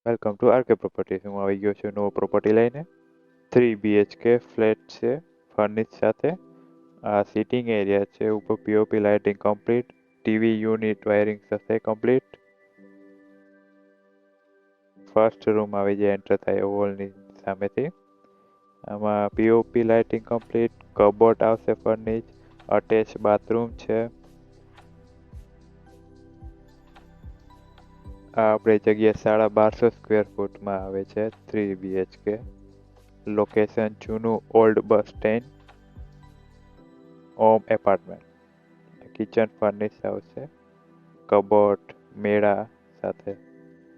Welcome to RK properties. હું આવી ગયો છું નવો પ્રોપર્ટી લઈને. 3 BHK ફ્લેટ છે ફર્નિશ સાથે. આ સિટિંગ એરિયા છે. ઉપર POP lighting complete. TV unit wiring સાથે કમ્પ્લીટ. ફર્સ્ટ રૂમ આવી જાય એન્ટર થાય વોલની સામેથી. આમાં પીઓપી લાઇટિંગ કમ્પ્લીટ. કબોર્ડ આવશે ફર્નિશ. અટેચ બાથરૂમ છે. આ આપણે જગ્યા 1250 સ્ક્વેર ફૂટમાં આવે છે. 3 BHK. લોકેશન જૂનું ઓલ્ડ બસ સ્ટેન્ડ. ઓમ એપાર્ટમેન્ટ. કિચન ફર્નિશ આવશે. કબોર્ડ મેળા સાથે.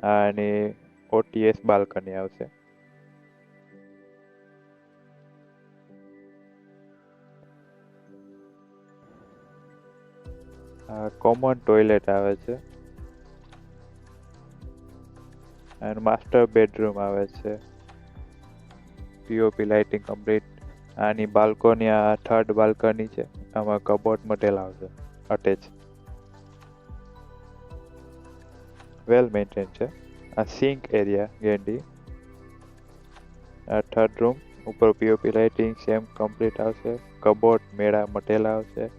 અને ઓટીએસ બાલ્કની આવશે. કોમન ટોયલેટ આવે છે અને માસ્ટર બેડરૂમ આવે છે. POP lighting complete. આની બાલ્કની આ થર્ડ બાલ્કની છે. આમાં કબોર્ડ મટેલ આવશે અટેચ. વેલ મેન્ટેન છે. આ સિંક એરિયા ગેન્ડી. આ થર્ડ રૂમ. ઉપર પીઓપી લાઇટિંગ સેમ કમ્પ્લીટ આવશે. કબોર્ડ મેળા મટેલ આવશે.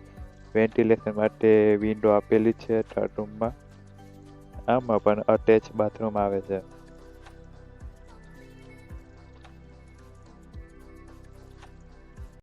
વેન્ટિલેશન માટે વિન્ડો આપેલી છે થર્ડ રૂમમાં. આમાં પણ અટેચ બાથરૂમ આવે છે.